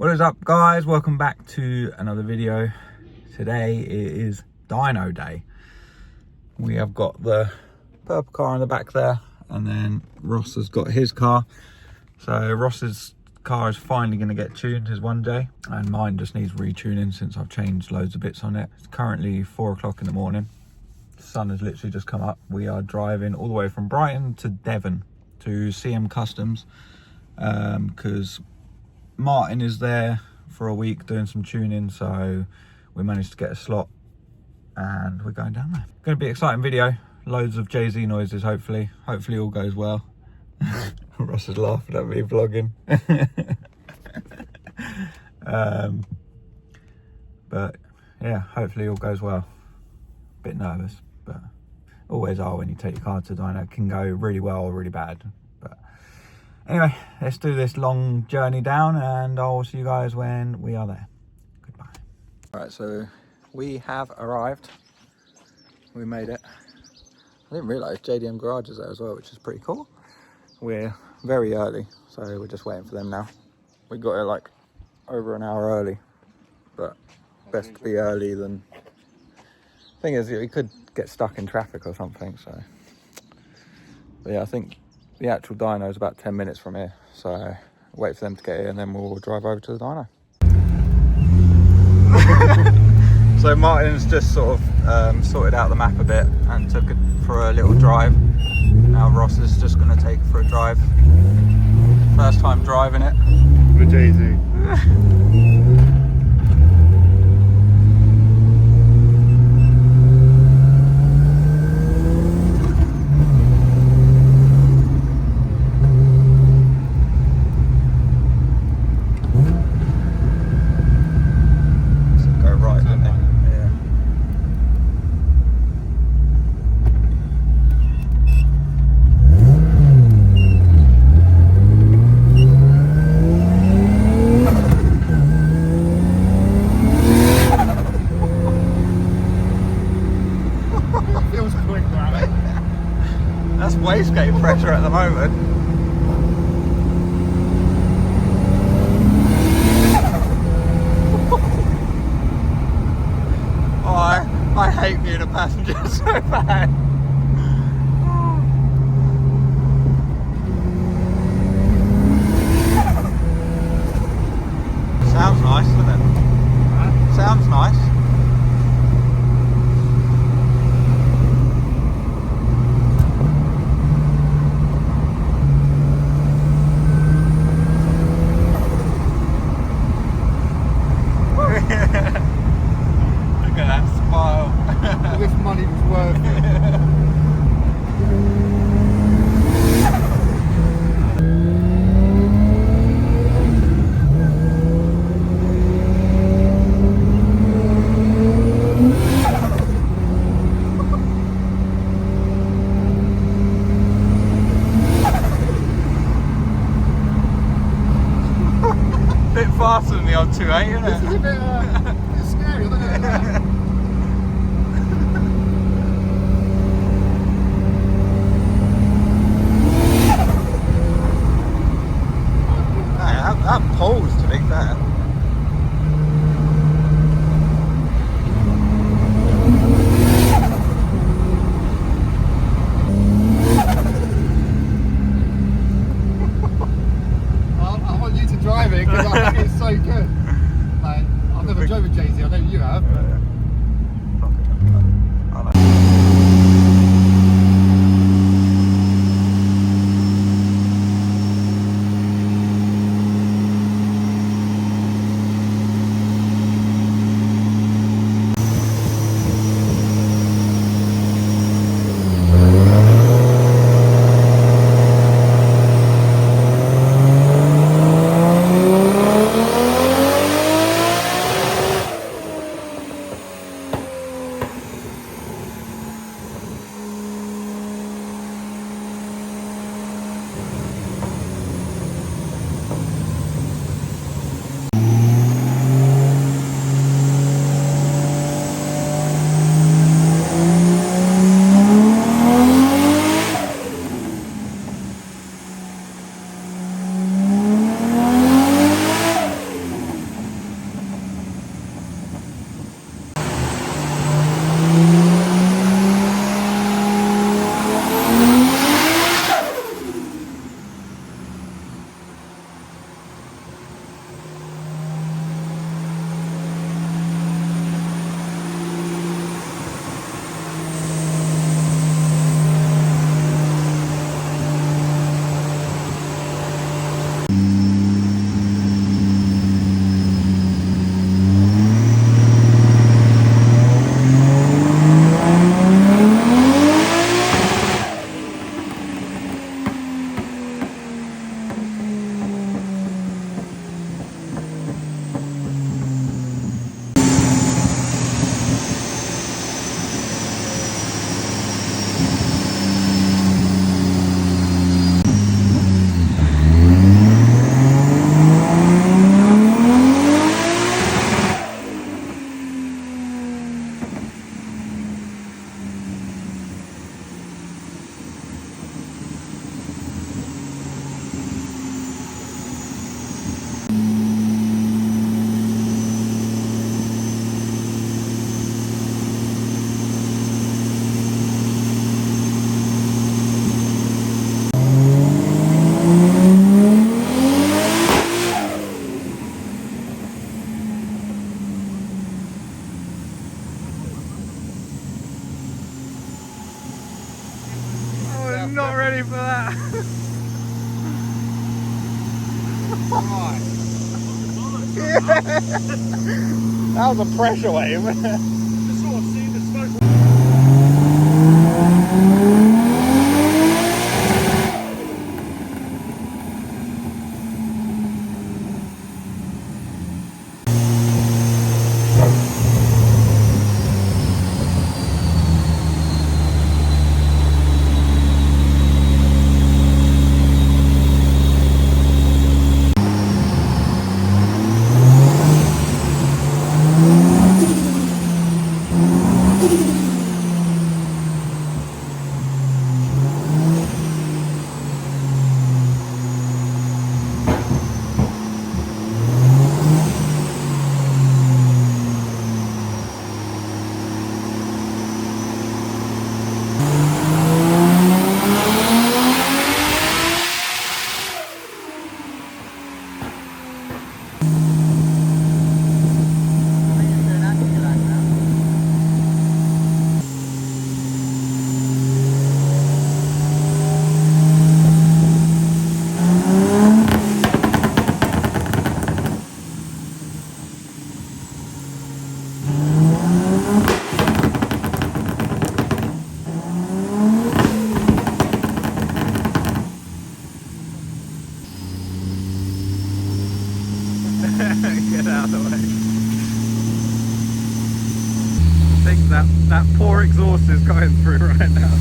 What is up, guys? Welcome back to another video. Today it is Dyno day. We have got the purple car in the back there, and then Ross has got his car. So Ross's car is finally going to get tuned, his 1J, and mine just needs retuning since I've changed loads of bits on it. It's currently 4 o'clock in the morning. The sun has literally just come up. We are driving all the way from Brighton to Devon to CM Customs because Martin is there for a week doing some tuning, so we managed to get a slot and we're going down there. Going to be an exciting video, loads of Jay-Z noises, hopefully all goes well. Ross is laughing at me vlogging. But yeah, hopefully all goes well. Bit nervous, but always are when you take your car to Dyno. It can go really well or really bad. But anyway, let's do this long journey down and I'll see you guys when we are there. Goodbye. All right, so we have arrived. We made it. I didn't realise JDM Garage is there as well, which is pretty cool. We're very early, so we're just waiting for them now. We got here like over an hour early, but best to be early than... Thing is, we could get stuck in traffic or something, so... But yeah, I think the actual dyno is about 10 minutes from here, so wait for them to get here and then we'll drive over to the dyno. So Martin's just sort of sorted out the map a bit and took it for a little drive. Now Ross is just going to take it for a drive. First time driving it. With Jay-Z. That's wastegate pressure at the moment. Oh, I hate being a passenger so bad. Sounds nice, doesn't it? Sounds nice. This money was worth it. Bit faster than the old 2.8, isn't it? This is a bit scary, isn't it? That pulls, to be fair. I want you to drive it because I think it's so good. Like, I've never driven Jay-Z, I know you have. But... for that. Alright. That was a pressure wave. Just sort of see the smoke. Get out of the way. I think that poor exhaust is going through right now.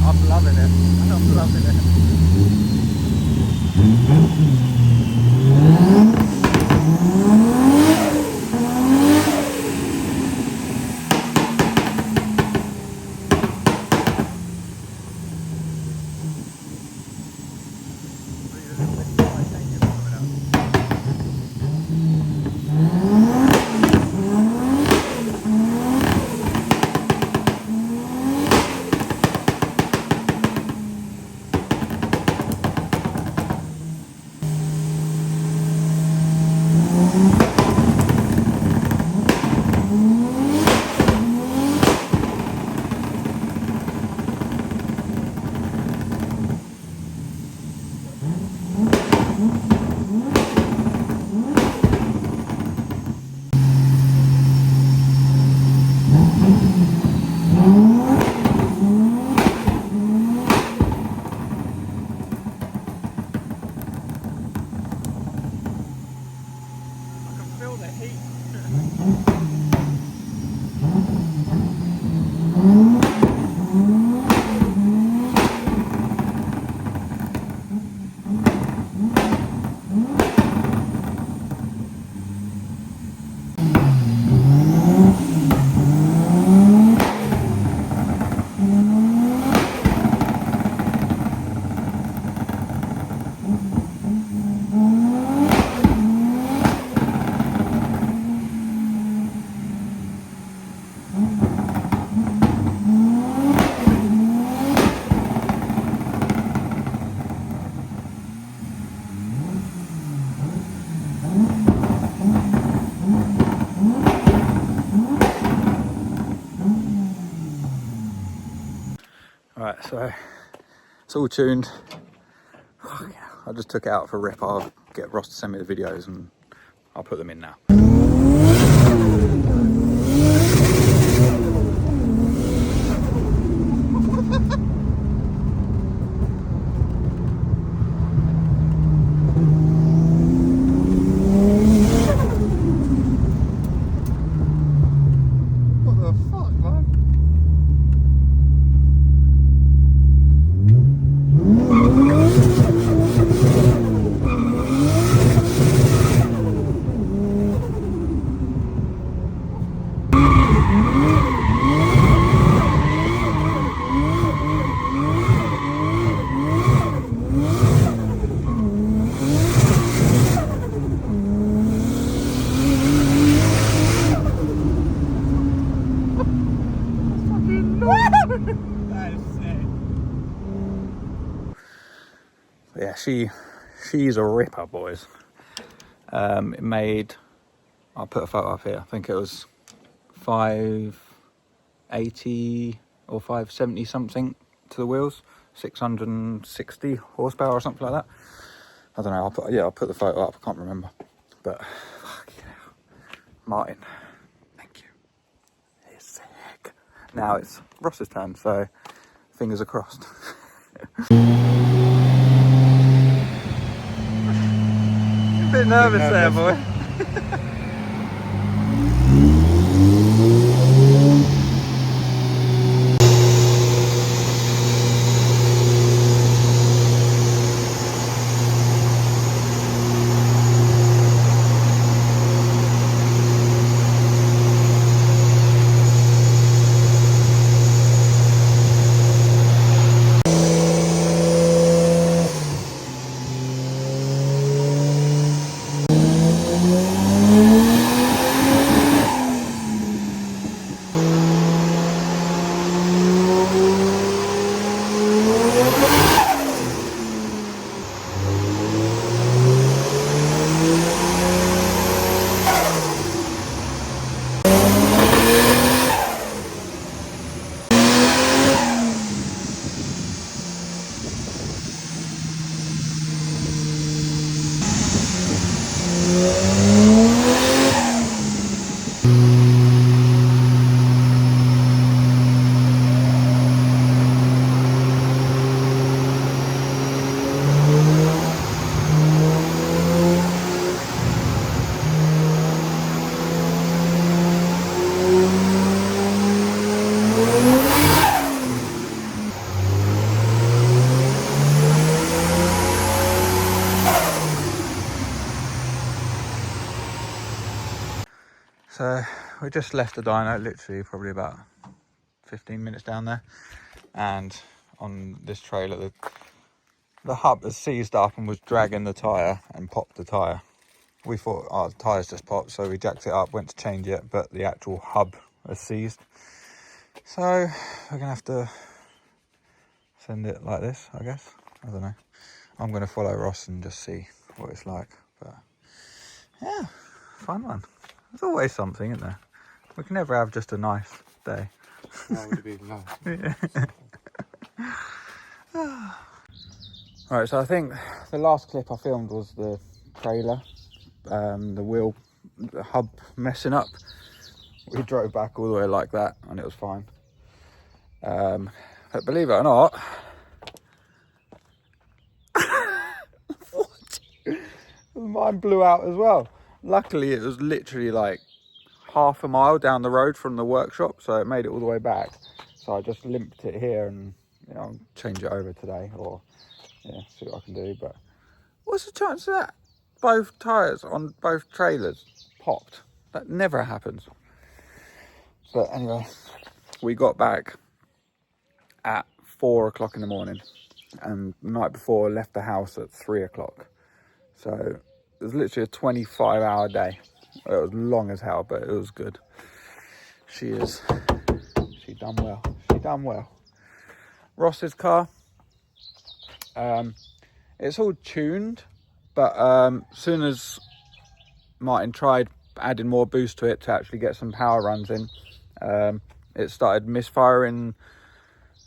I'm loving it. I'm loving it. Alright, so it's all tuned. I just took it out for a rip. I'll get Ross to send me the videos and I'll put them in now. What the fuck, man? Yeah, she's a ripper, boys. It made, I'll put a photo up here, I think it was 580 or 570 something to the wheels, 660 horsepower or something like that. I don't know, I'll put the photo up, I can't remember. But, fuck yeah. Martin, thank you. He's sick. Now it's Ross's turn, so fingers are crossed. A bit nervous there, boy. So we just left the dyno, literally probably about 15 minutes down there, and on this trailer the hub has seized up and was dragging the tyre and popped the tyre. We thought, oh, the tyre's just popped, so we jacked it up, went to change it, but the actual hub has seized. So we're gonna have to send it like this, I guess. I don't know. I'm gonna follow Ross and just see what it's like. But yeah, fun one. There's always something, isn't there? We can never have just a nice day. That would be nice. Yeah. Right, so I think the last clip I filmed was the trailer, the hub messing up. We drove back all the way like that and it was fine. But believe it or not, what? Mine blew out as well. Luckily it was literally like half a mile down the road from the workshop, so it made it all the way back. So I just limped it here and, you know, I'll change it over today, or yeah, see what I can do. But what's the chance of that? Both tyres on both trailers popped. That never happens. But anyway, we got back at 4 o'clock in the morning, and the night before left the house at 3 o'clock. So it was literally a 25-hour day. It was long as hell, but it was good. She done well. She done well. Ross's car, it's all tuned, but soon as Martin tried adding more boost to it to actually get some power runs in, it started misfiring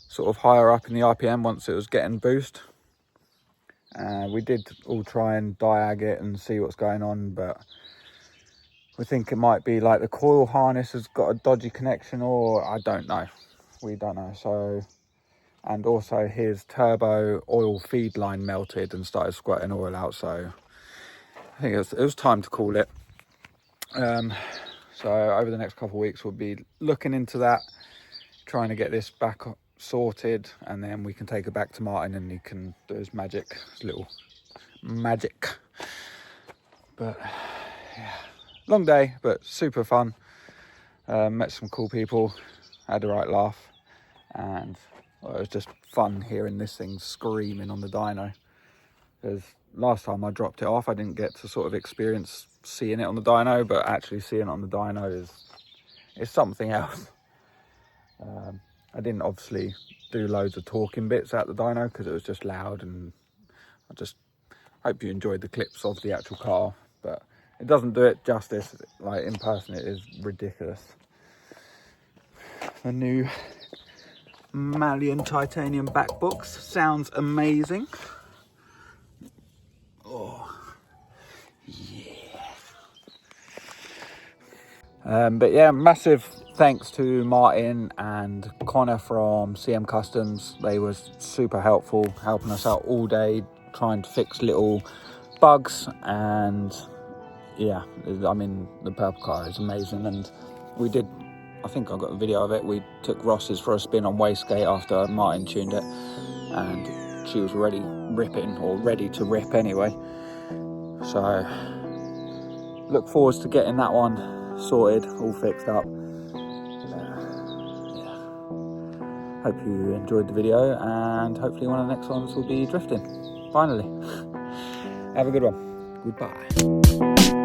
sort of higher up in the RPM once it was getting boost. We did all try and diag it and see what's going on, but we think it might be like the coil harness has got a dodgy connection, or I don't know. We don't know. So, and also his turbo oil feed line melted and started squirting oil out. So I think it was time to call it. So over the next couple of weeks, we'll be looking into that, trying to get this back sorted, and then we can take it back to Martin and he can do his magic, his little magic. But yeah, long day, but super fun. Met some cool people, had a right laugh, and well, it was just fun hearing this thing screaming on the dyno. Because last time I dropped it off, I didn't get to sort of experience seeing it on the dyno, but actually seeing it on the dyno is something else. I didn't obviously do loads of talking bits at the dyno because it was just loud, and I just hope you enjoyed the clips of the actual car, but it doesn't do it justice. Like in person, it is ridiculous. The new Malian titanium back box. Sounds amazing. Oh, yeah. But yeah, massive thanks to Martin and Connor from CM Customs. They were super helpful, helping us out all day, trying to fix little bugs. And yeah, I mean, the purple car is amazing. And we did, I think I got a video of it. We took Ross's for a spin on wastegate after Martin tuned it, and she was ready to rip anyway. So look forward to getting that one sorted, all fixed up. Yeah. Hope you enjoyed the video, and hopefully one of the next ones will be drifting finally. Have a good one. Goodbye.